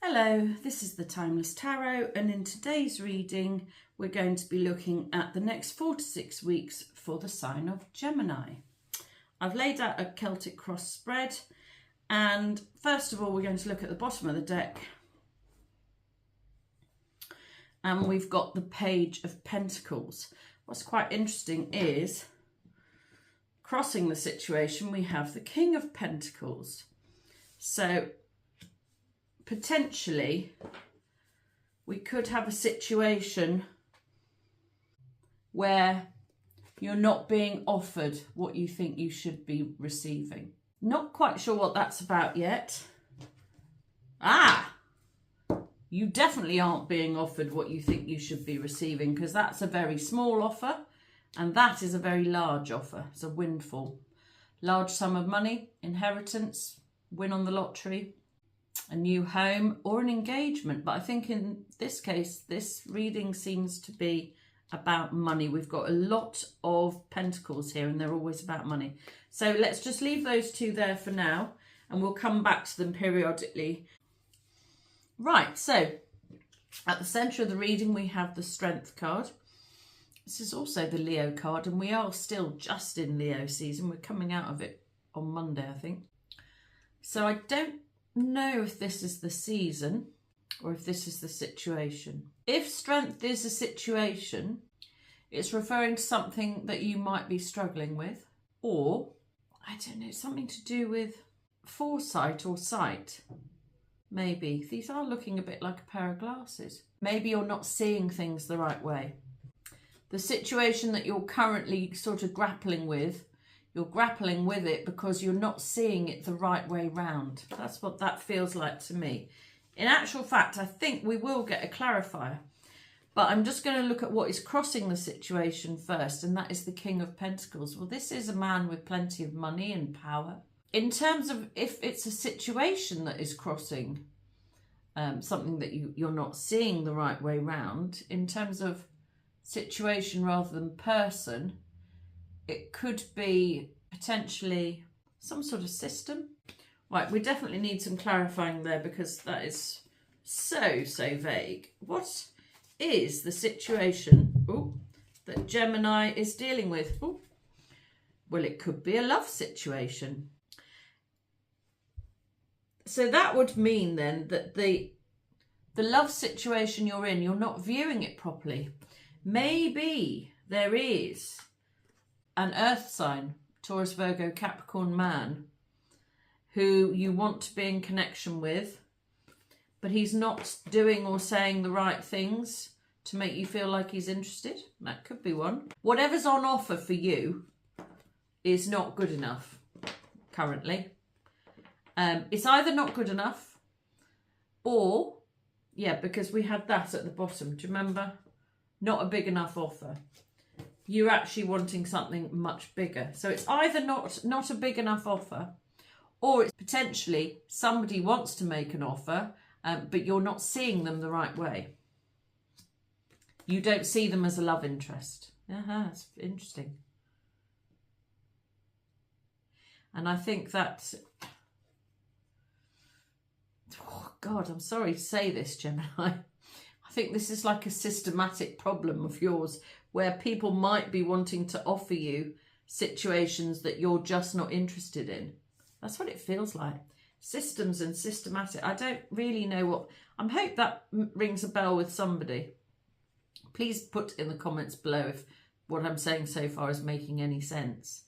Hello, this is the Timeless Tarot, and in today's reading we're going to be looking at the next 4 to 6 weeks for the sign of Gemini. I've laid out a Celtic cross spread, and first of all we're going to look at the bottom of the deck, and we've got the Page of Pentacles. What's quite interesting is, crossing the situation, we have the King of Pentacles. So potentially we could have a situation where you're not being offered what you think you should be receiving. Not quite sure what that's about yet. You definitely aren't being offered what you think you should be receiving, because that's a very small offer and that is a very large offer. It's a windfall. Large sum of money, inheritance, win on the lottery, a new home, or an engagement. But I think in this case, this reading seems to be about money. We've got a lot of pentacles here and they're always about money. So let's just leave those two there for now and we'll come back to them periodically. Right, so at the centre of the reading we have the Strength card. This is also the Leo card, and we are still just in Leo season. We're coming out of it on Monday, I think. So I don't know if this is the season or if this is the situation. If Strength is a situation, it's referring to something that you might be struggling with, or I don't know, something to do with foresight or sight. Maybe these are looking a bit like a pair of glasses. Maybe you're not seeing things the right way. The situation that you're currently sort of grappling with, you're grappling with it because you're not seeing it the right way round. That's what that feels like to me. In actual fact, I think we will get a clarifier. But I'm just going to look at what is crossing the situation first, and that is the King of Pentacles. Well, this is a man with plenty of money and power. In terms of if it's a situation that is crossing something that you're not seeing the right way round, in terms of situation rather than person, it could be potentially some sort of system. Right, we definitely need some clarifying there because that is so vague. What is the situation that Gemini is dealing with? Well, it could be a love situation. So that would mean then that the love situation you're in, you're not viewing it properly. Maybe there is an earth sign, Taurus, Virgo, Capricorn man, who you want to be in connection with, but he's not doing or saying the right things to make you feel like he's interested. That could be one. Whatever's on offer for you is not good enough currently. It's either not good enough or, yeah, because we had that at the bottom. Do you remember? Not a big enough offer. You're actually wanting something much bigger. So it's either not a big enough offer, or it's potentially somebody wants to make an offer, but you're not seeing them the right way. You don't see them as a love interest. That's interesting. And I think that, oh God, I'm sorry to say this, Gemini. I think this is like a systematic problem of yours, where people might be wanting to offer you situations that you're just not interested in. That's what it feels like. Systems and systematic. I don't really know what. I hope that rings a bell with somebody. Please put in the comments below if what I'm saying so far is making any sense.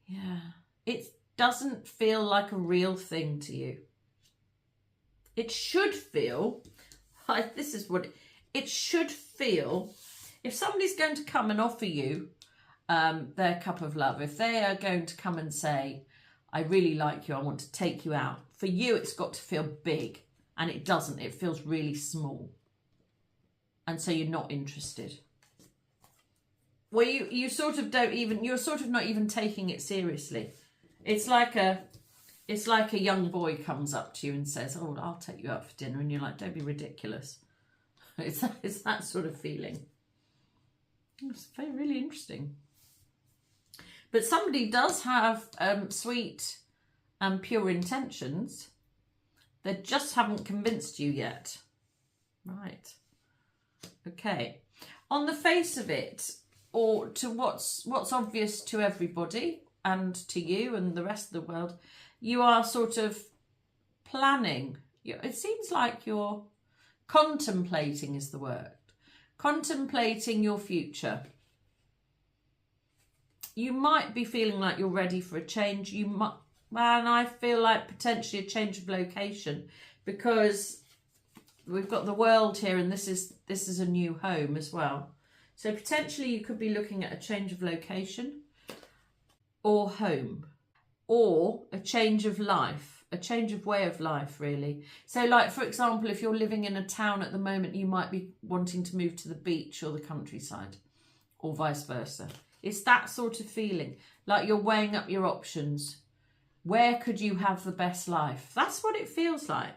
Yeah. It doesn't feel like a real thing to you. It should feel like, this is what it should feel. If somebody's going to come and offer you their cup of love, if they are going to come and say, I really like you, I want to take you out, for you it's got to feel big, and it doesn't. It feels really small, and so you're not interested. Well, you sort of don't even, you're sort of not even taking it seriously. It's like a young boy comes up to you and says, oh, I'll take you out for dinner, and you're like, don't be ridiculous. It's that sort of feeling. It's really interesting. But somebody does have sweet and pure intentions, They just haven't convinced you yet. Right. Okay. On the face of it, or to what's obvious to everybody and to you and the rest of the world, you are sort of planning. It seems like you're contemplating is the word. Contemplating your future. You might be feeling like you're ready for a change. You might, and I feel like potentially a change of location, because we've got the world here, and this is a new home as well. So potentially you could be looking at a change of location or home, or a change of life, a change of way of life, really. So like, for example, if you're living in a town at the moment, you might be wanting to move to the beach or the countryside, or vice versa. It's that sort of feeling, like you're weighing up your options. Where could you have the best life? That's what it feels like.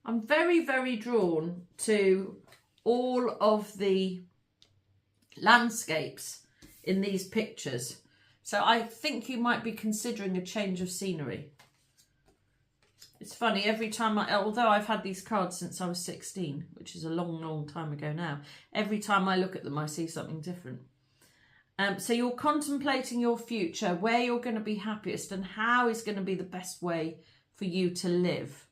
I'm very, very drawn to all of the landscapes in these pictures. So I think you might be considering a change of scenery. It's funny, every time although I've had these cards since I was 16, which is a long, long time ago now, every time I look at them, I see something different. So you're contemplating your future, where you're going to be happiest and how is going to be the best way for you to live.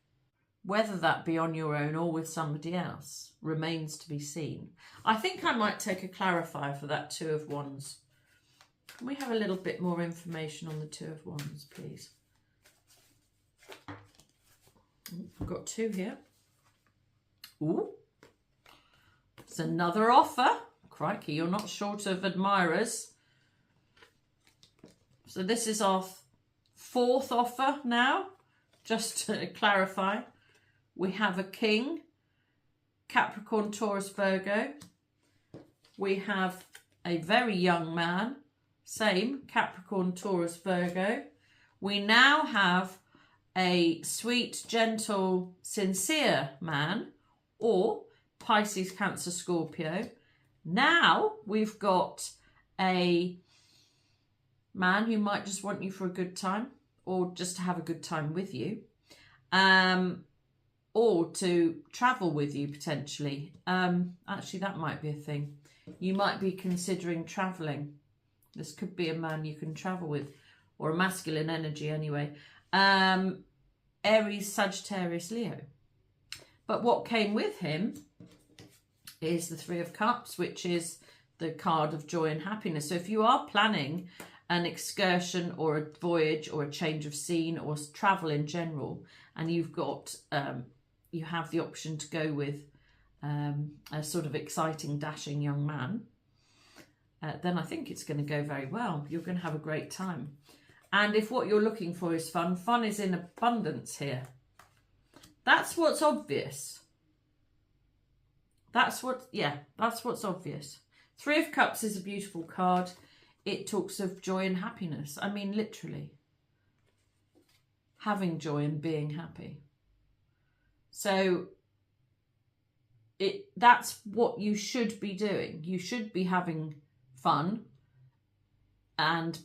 Whether that be on your own or with somebody else remains to be seen. I think I might take a clarifier for that Two of Wands. Can we have a little bit more information on the Two of Wands, please? I've got two here. Ooh, it's another offer. Crikey, you're not short of admirers. So this is our fourth offer now, just to clarify. We have a King, Capricorn, Taurus, Virgo. We have a very young man, same, Capricorn, Taurus, Virgo. We now have a sweet, gentle, sincere man, or Pisces, Cancer, Scorpio. Now we've got a man who might just want you for a good time, or just to have a good time with you, or to travel with you potentially. Actually, that might be a thing. You might be considering traveling. This could be a man you can travel with, or a masculine energy anyway. Aries, Sagittarius, Leo. But what came with him is the Three of Cups, which is the card of joy and happiness. So if you are planning an excursion or a voyage or a change of scene or travel in general, and you've got, you have the option to go with a sort of exciting, dashing young man, then I think it's going to go very well. You're going to have a great time. And if what you're looking for is fun, fun is in abundance here. That's what's obvious. That's what's obvious. Three of Cups is a beautiful card. It talks of joy and happiness. I mean, literally. Having joy and being happy. So that's what you should be doing. You should be having fun and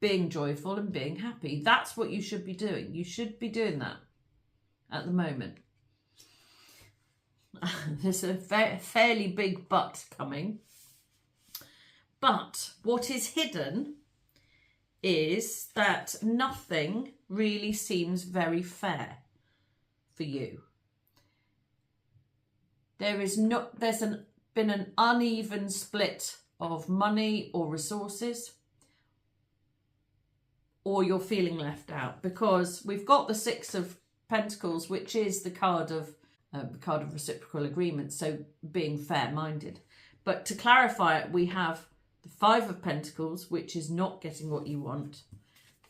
being joyful and being happy. That's what you should be doing. You should be doing that at the moment. There's a fairly big but coming. But what is hidden is that nothing really seems very fair for you. There's been an uneven split of money or resources, or you're feeling left out, because we've got the Six of Pentacles, which is the card of reciprocal agreement, so being fair-minded. But to clarify it, we have the Five of Pentacles, which is not getting what you want,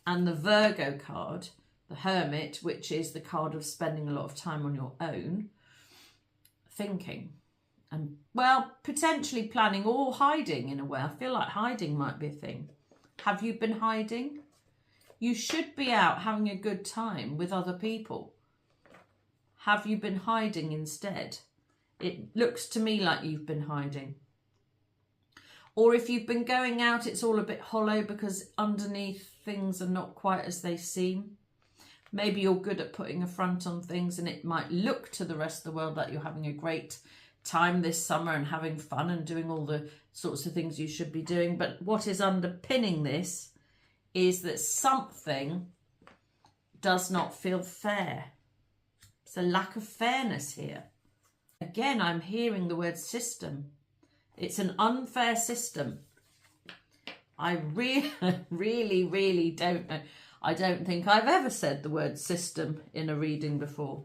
and the Virgo card, the Hermit, which is the card of spending a lot of time on your own, thinking, and, well, potentially planning or hiding in a way. I feel like hiding might be a thing. Have you been hiding? You should be out having a good time with other people. Have you been hiding instead? It looks to me like you've been hiding. Or if you've been going out, it's all a bit hollow because underneath things are not quite as they seem. Maybe you're good at putting a front on things, and it might look to the rest of the world like you're having a great time this summer and having fun and doing all the sorts of things you should be doing. But what is underpinning this is that something does not feel fair. It's a lack of fairness here. Again, I'm hearing the word system. It's an unfair system. I really don't know. I don't think I've ever said the word system in a reading before.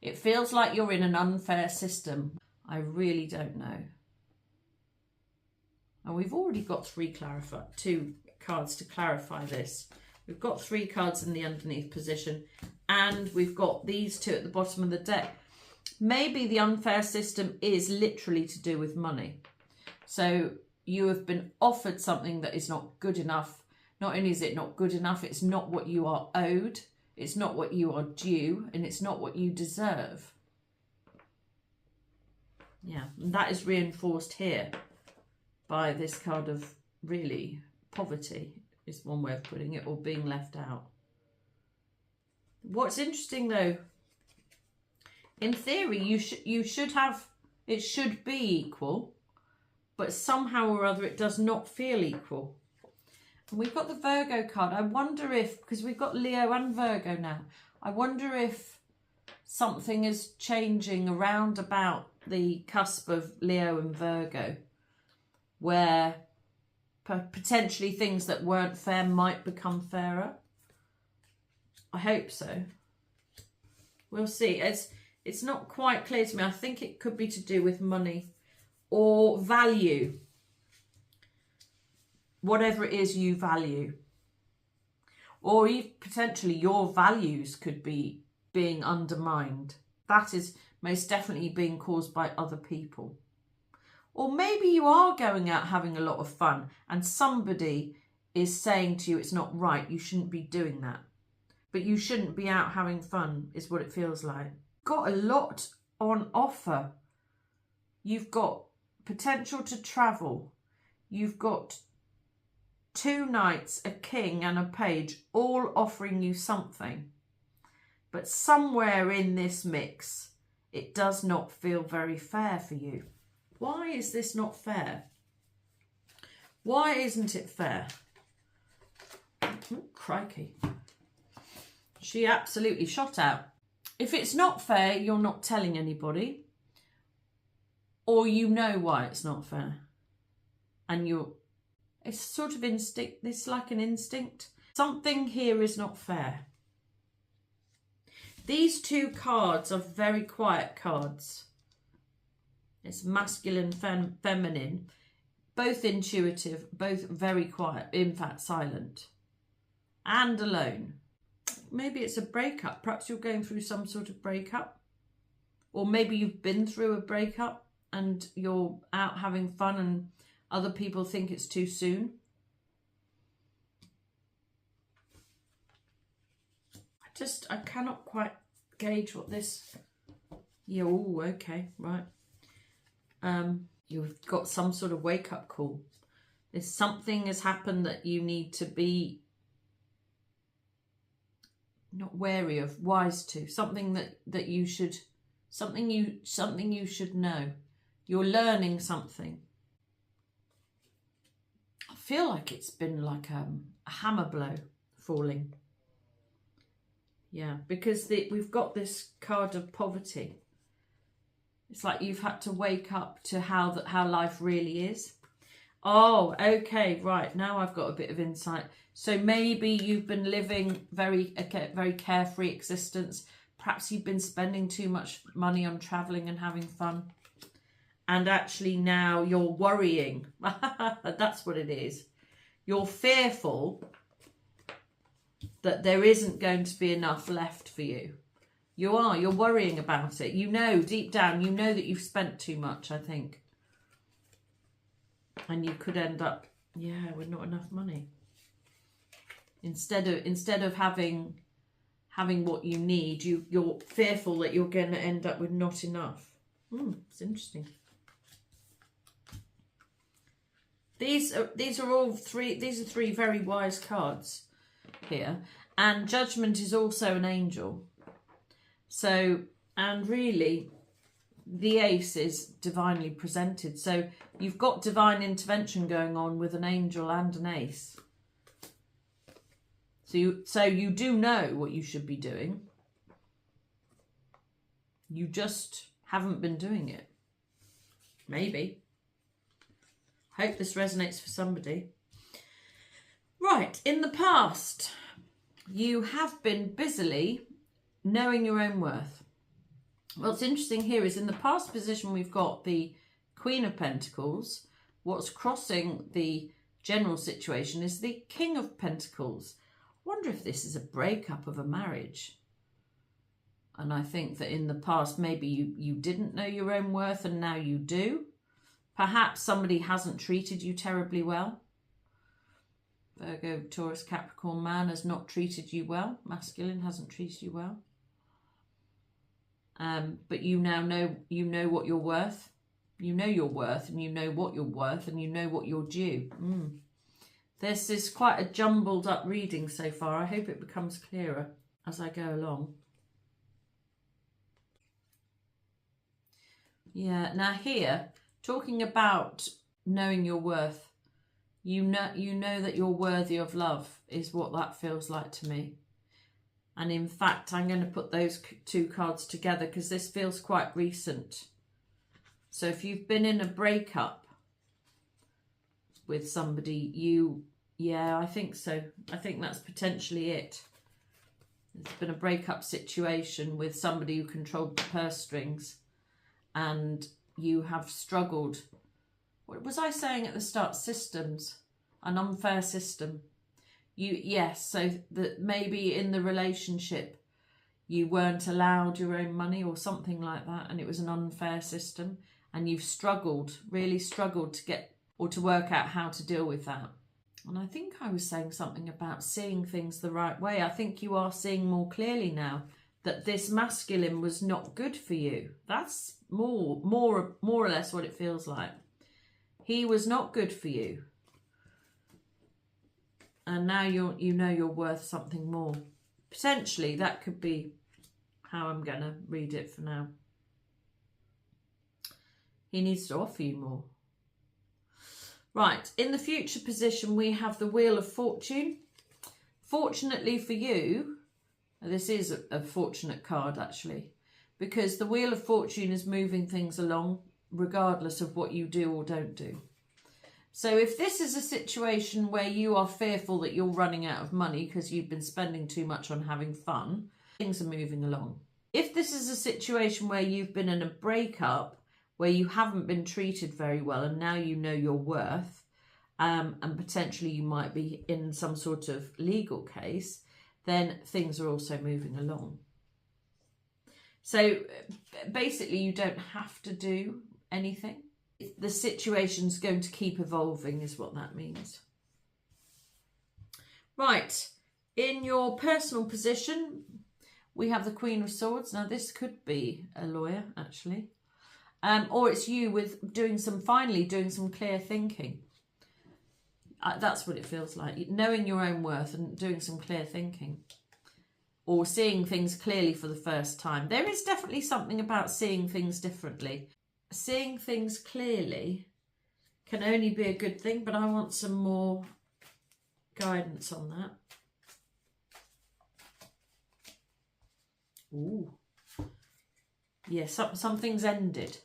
It feels like you're in an unfair system. I really don't know. And we've already got two cards to clarify this. We've got 3 cards in the underneath position, and we've got these 2 at the bottom of the deck. Maybe the unfair system is literally to do with money. So you have been offered something that is not good enough. Not only is it not good enough, it's not what you are owed, it's not what you are due, and it's not what you deserve. Yeah, and that is reinforced here by this card of really poverty, is one way of putting it, or being left out. What's interesting though, in theory, you should have, it should be equal, but somehow or other it does not feel equal. And we've got the Virgo card. I wonder if, because we've got Leo and Virgo now, I wonder if something is changing around about the cusp of Leo and Virgo, where potentially things that weren't fair might become fairer. I hope so. We'll see. It's not quite clear to me. I think it could be to do with money or value. Whatever it is you value. Or even potentially your values could be being undermined. That is most definitely being caused by other people. Or maybe you are going out having a lot of fun and somebody is saying to you it's not right, you shouldn't be doing that. But you shouldn't be out having fun, is what it feels like. Got a lot on offer. You've got potential to travel. You've got 2 knights, a king and a page, all offering you something. But somewhere in this mix, it does not feel very fair for you. Why is this not fair? Why isn't it fair? Oh, crikey. She absolutely shot out. If it's not fair, you're not telling anybody. Or you know why it's not fair. And it's sort of instinct. It's like an instinct. Something here is not fair. These 2 cards are very quiet cards. It's masculine, feminine, both intuitive, both very quiet, in fact silent, and alone. Maybe it's a breakup. Perhaps you're going through some sort of breakup. Or maybe you've been through a breakup and you're out having fun and other people think it's too soon. I cannot quite gauge what this... Yeah, oh, okay, right. You've got some sort of wake-up call. There's something has happened that you need to be not wary of, wise to. Something that you should, something you should know. You're learning something. I feel like it's been like a hammer blow falling. Yeah, because we've got this card of poverty. It's like you've had to wake up to how life really is. Oh, okay, right. Now I've got a bit of insight. So maybe you've been living a very carefree existence. Perhaps you've been spending too much money on travelling and having fun. And actually now you're worrying. That's what it is. You're fearful that there isn't going to be enough left for you. You're worrying about it. You know, deep down, you know that you've spent too much, I think. And you could end up, with not enough money. Instead of having what you need, you're fearful that you're going to end up with not enough. It's interesting. These are 3 very wise cards here. And Judgment is also an angel. So, and really, the Ace is divinely presented. So you've got divine intervention going on with an angel and an Ace. So you do know what you should be doing. You just haven't been doing it. Maybe. Hope this resonates for somebody. Right, in the past, you have been busily knowing your own worth. What's interesting here is in the past position, we've got the Queen of Pentacles. What's crossing the general situation is the King of Pentacles. I wonder if this is a breakup of a marriage. And I think that in the past, maybe you didn't know your own worth and now you do. Perhaps somebody hasn't treated you terribly well. Virgo, Taurus, Capricorn man has not treated you well. Masculine hasn't treated you well. But you now know what you're worth. You know your worth and you know what you're worth and you know what you're due. This is quite a jumbled up reading so far. I hope it becomes clearer as I go along. Yeah, now here, talking about knowing your worth, you know that you're worthy of love is what that feels like to me. And in fact, I'm going to put those two cards together because this feels quite recent. So if you've been in a breakup with somebody, yeah, I think so. I think that's potentially it. There's been a breakup situation with somebody who controlled the purse strings and you have struggled. What was I saying at the start? Systems. An unfair system. Yes, so that maybe in the relationship you weren't allowed your own money or something like that, and it was an unfair system, and you've struggled, really struggled to get or to work out how to deal with that. And I think I was saying something about seeing things the right way. I think you are seeing more clearly now that this masculine was not good for you. That's more or less what it feels like. He was not good for you. And now you know you're worth something more. Potentially that could be how I'm going to read it for now. He needs to offer you more. Right, in the future position we have the Wheel of Fortune. Fortunately for you, this is a fortunate card actually, because the Wheel of Fortune is moving things along regardless of what you do or don't do. So if this is a situation where you are fearful that you're running out of money because you've been spending too much on having fun, things are moving along. If this is a situation where you've been in a breakup, where you haven't been treated very well and now you know your worth, and potentially you might be in some sort of legal case, then things are also moving along. So basically you don't have to do anything. The situation's going to keep evolving is what that means. Right, in your personal position, we have the Queen of Swords. Now this could be a lawyer actually. Or it's you with finally doing some clear thinking. That's what it feels like. Knowing your own worth and doing some clear thinking. Or seeing things clearly for the first time. There is definitely something about seeing things differently. Seeing things clearly can only be a good thing, but I want some more guidance on that. Ooh. Yeah, something's ended.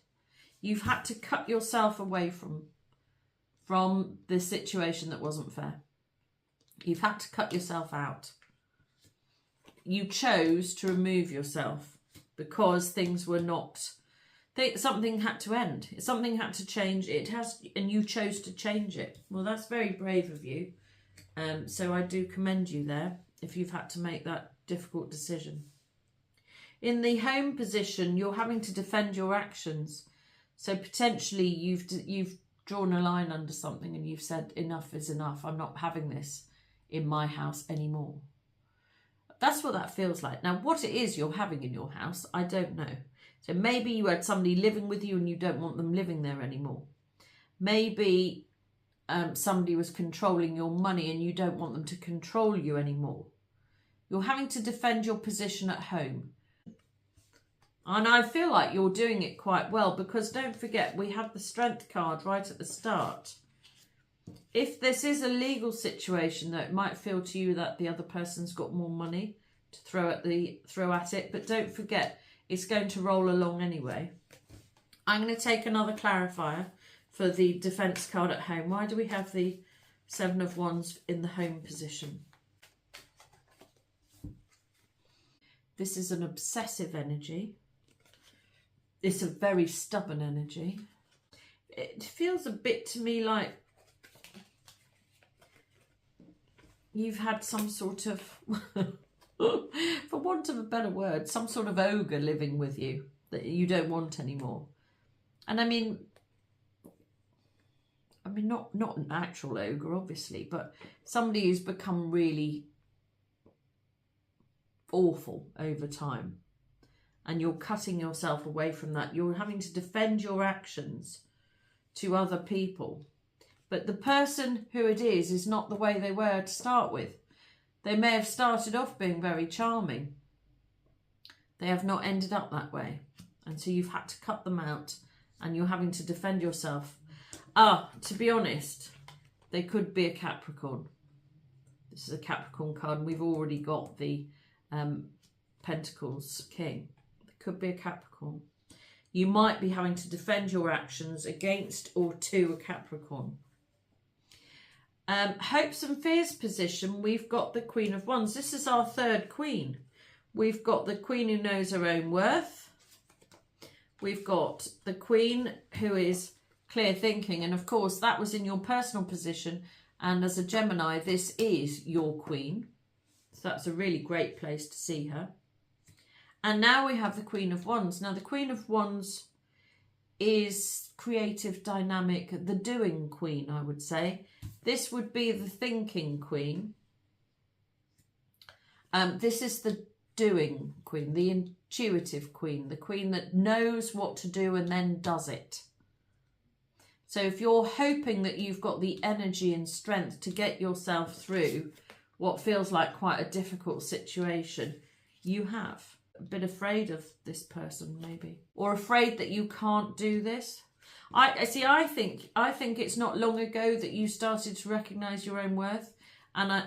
You've had to cut yourself away from the situation that wasn't fair. You've had to cut yourself out. You chose to remove yourself because things were not... something had to end. Something had to change. It has, and you chose to change it. Well, that's very brave of you. So I do commend you there if you've had to make that difficult decision. In the home position, you're having to defend your actions. So potentially you've drawn a line under something and you've said enough is enough. I'm not having this in my house anymore. That's what that feels like. Now, what it is you're having in your house, I don't know. So maybe you had somebody living with you and you don't want them living there anymore. Maybe somebody was controlling your money and you don't want them to control you anymore. You're having to defend your position at home. And I feel like you're doing it quite well, because don't forget, we have the Strength card right at the start. If this is a legal situation, though, it might feel to you that the other person's got more money to throw at it. But don't forget, it's going to roll along anyway. I'm going to take another clarifier for the defence card at home. Why do we have the Seven of Wands in the home position? This is an obsessive energy. It's a very stubborn energy. It feels a bit to me like you've had some sort of, for want of a better word, some sort of ogre living with you that you don't want anymore. And I mean not an actual ogre, obviously, but somebody who's become really awful over time. And you're cutting yourself away from that. You're having to defend your actions to other people. But the person who it is not the way they were to start with. They may have started off being very charming. They have not ended up that way. And so you've had to cut them out, and you're having to defend yourself. To be honest, they could be a Capricorn. This is a Capricorn card, and we've already got the Pentacles King. Could be a Capricorn. You might be having to defend your actions against or to a Capricorn. Hopes and fears position, we've got the Queen of Wands. This is our third Queen. We've got the Queen who knows her own worth. We've got the Queen who is clear thinking. And of course, that was in your personal position. And as a Gemini, this is your Queen. So that's a really great place to see her. And now we have the Queen of Wands. Now, the Queen of Wands is creative, dynamic, the doing queen, I would say. This would be the thinking queen. This is the doing queen, the intuitive queen, the queen that knows what to do and then does it. So if you're hoping that you've got the energy and strength to get yourself through what feels like quite a difficult situation, you have. A bit afraid of this person, maybe, or afraid that you can't do this. I think it's not long ago that you started to recognize your own worth, and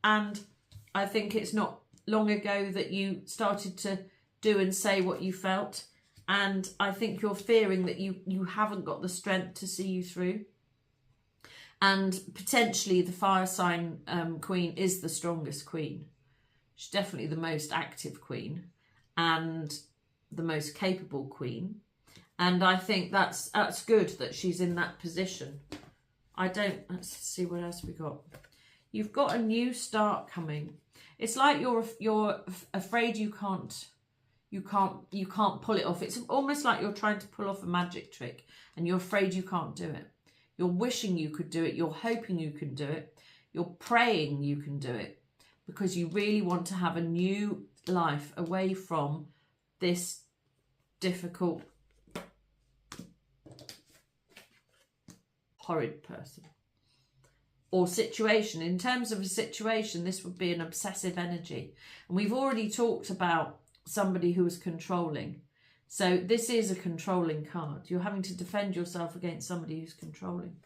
I think it's not long ago that you started to do and say what you felt, and I think you're fearing that you haven't got the strength to see you through. And potentially the fire sign queen is the strongest queen. She's definitely the most active queen and the most capable queen. And I think that's good that she's in that position. Let's see what else we got. You've got a new start coming. It's like you're afraid you can't pull it off. It's almost like you're trying to pull off a magic trick and you're afraid you can't do it. You're wishing you could do it. You're hoping you can do it. You're praying you can do it because you really want to have a new life away from this difficult, horrid person or situation. In terms of a situation, this would be an obsessive energy. And we've already talked about somebody who is controlling. So this is a controlling card. You're having to defend yourself against somebody who's controlling.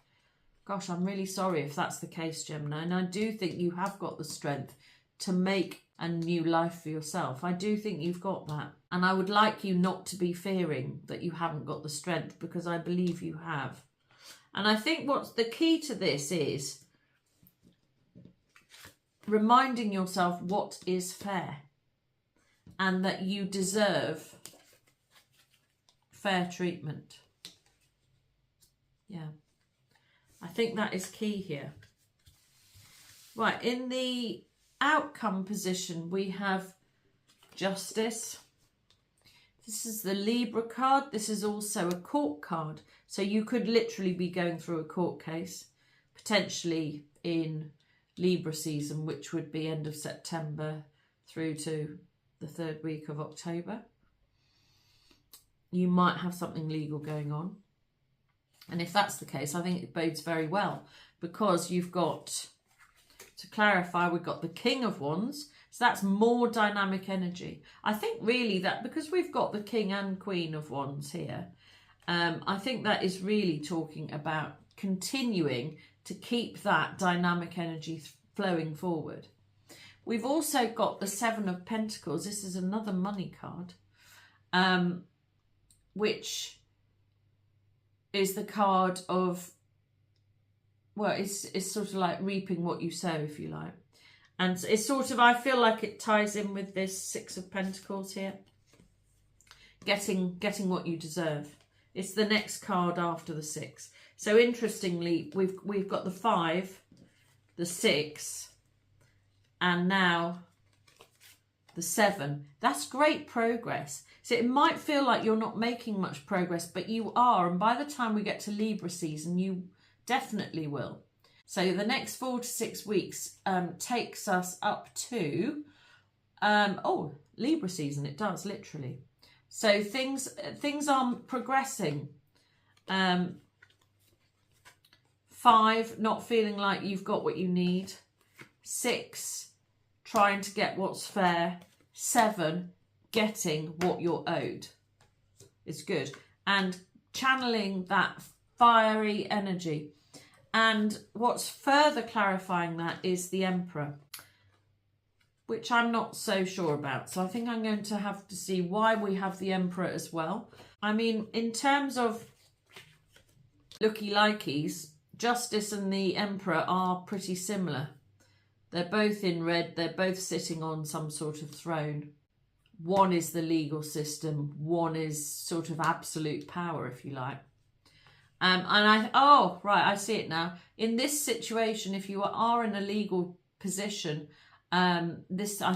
Gosh, I'm really sorry if that's the case, Gemini. And I do think you have got the strength to make a new life for yourself. I do think you've got that. And I would like you not to be fearing that you haven't got the strength, because I believe you have. And I think what's the key to this is reminding yourself what is fair and that you deserve fair treatment. Yeah, I think that is key here. Right, in the outcome position, we have Justice. This is the Libra card. This is also a court card. So you could literally be going through a court case, potentially in Libra season, which would be end of September through to the third week of October. You might have something legal going on. And if that's the case, I think it bodes very well, because you've got, to clarify, we've got the King of Wands. So that's more dynamic energy. I think really that because we've got the King and Queen of Wands here, I think that is really talking about continuing to keep that dynamic energy flowing forward. We've also got the Seven of Pentacles. This is another money card, which is the card of, well, it's sort of like reaping what you sow, if you like. And it's sort of, I feel like it ties in with this Six of Pentacles here. Getting what you deserve. It's the next card after the 6. So interestingly, we've got the 5, the 6, and now the 7. That's great progress. So it might feel like you're not making much progress, but you are. And by the time we get to Libra season, you definitely will. So the next 4 to 6 weeks takes us up to, Libra season. It does, literally. So things are progressing. 5, not feeling like you've got what you need. 6, trying to get what's fair. 7, getting what you're owed. It's good. And channeling that fiery energy. And what's further clarifying that is the Emperor, which I'm not so sure about. So I think I'm going to have to see why we have the Emperor as well. I mean, in terms of looky-likeys, Justice and the Emperor are pretty similar. They're both in red. They're both sitting on some sort of throne. One is the legal system. One is sort of absolute power, if you like. I see it now. In this situation, if you are in a legal position, I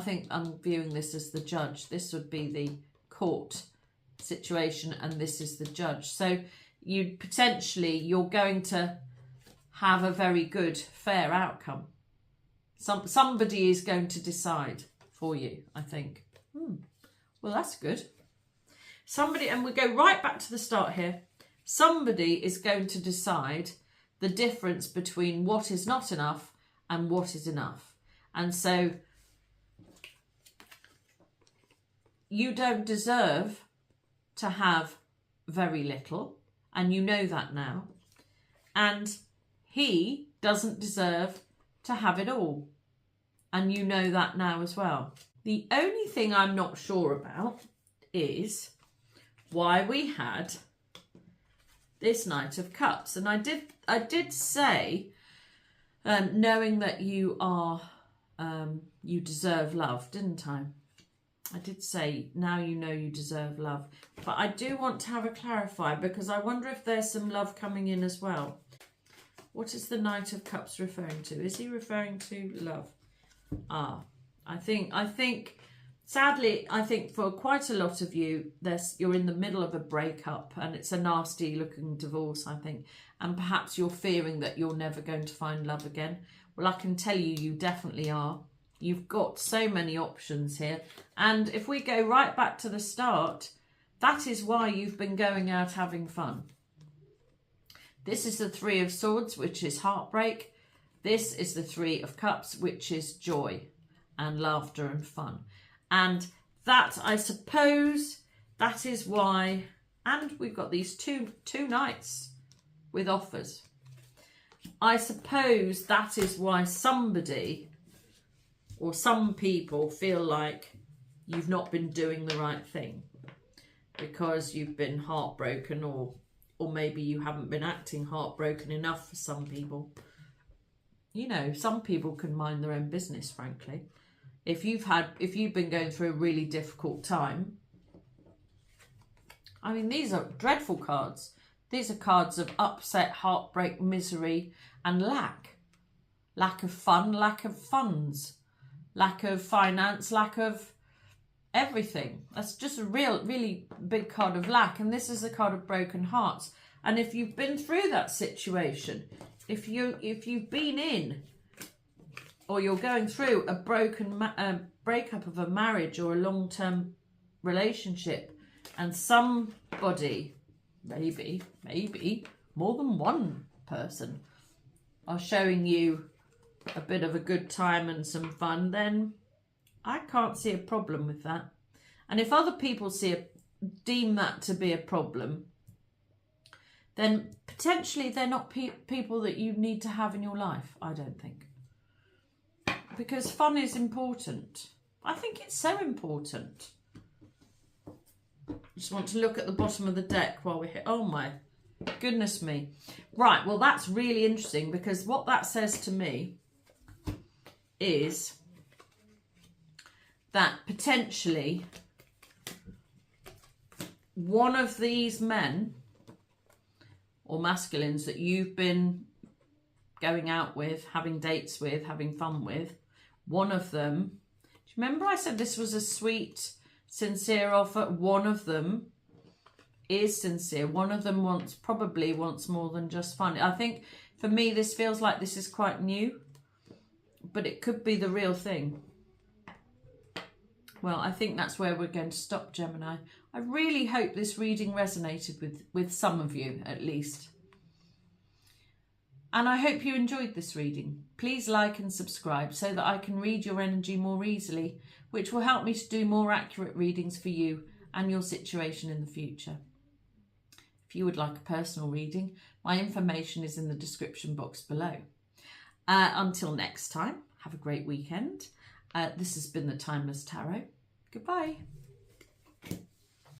think I'm viewing this as the judge. This would be the court situation, and this is the judge. So you're going to have a very good, fair outcome. Somebody is going to decide for you, I think. Well, that's good. Somebody, and we go right back to the start here. Somebody is going to decide the difference between what is not enough and what is enough. And so you don't deserve to have very little, and you know that now. And he doesn't deserve to have it all, and you know that now as well. The only thing I'm not sure about is why we had this Knight of Cups. And I did say, knowing that you are, you deserve love, didn't I? I did say, now you know you deserve love. But I do want to have a clarify, because I wonder if there's some love coming in as well. What is the Knight of Cups referring to? Is he referring to love? I think, sadly, I think for quite a lot of you, you're in the middle of a breakup, and it's a nasty looking divorce, I think. And perhaps you're fearing that you're never going to find love again. Well, I can tell you, you definitely are. You've got so many options here. And if we go right back to the start, that is why you've been going out having fun. This is the Three of Swords, which is heartbreak. This is the Three of Cups, which is joy and laughter and fun. And that, I suppose, that is why, and we've got these two knights with offers. I suppose that is why somebody or some people feel like you've not been doing the right thing, because you've been heartbroken, or maybe you haven't been acting heartbroken enough for some people. You know, some people can mind their own business, frankly. If you've been going through a really difficult time, I mean, these are dreadful cards. These are cards of upset, heartbreak, misery, and lack. Lack of fun, lack of funds, lack of finance, lack of everything. That's just a really big card of lack. And this is a card of broken hearts. And if you've been through that situation, if you've been in, or you're going through a breakup of a marriage or a long-term relationship, and somebody, maybe more than one person, are showing you a bit of a good time and some fun, then I can't see a problem with that. And if other people deem that to be a problem, then potentially they're not people that you need to have in your life, I don't think. Because fun is important. I think it's so important. Just want to look at the bottom of the deck while we're here. Oh my goodness me. Right, well that's really interesting, because what that says to me is that potentially one of these men or masculines that you've been going out with, having dates with, having fun with, one of them, do you remember I said this was a sweet, sincere offer? One of them is sincere. One of them probably wants more than just fun. I think for me this feels like this is quite new, but it could be the real thing. Well, I think that's where we're going to stop, Gemini. I really hope this reading resonated with some of you, at least. And I hope you enjoyed this reading. Please like and subscribe so that I can read your energy more easily, which will help me to do more accurate readings for you and your situation in the future. If you would like a personal reading, my information is in the description box below. Until next time, have a great weekend. This has been the Timeless Tarot. Goodbye.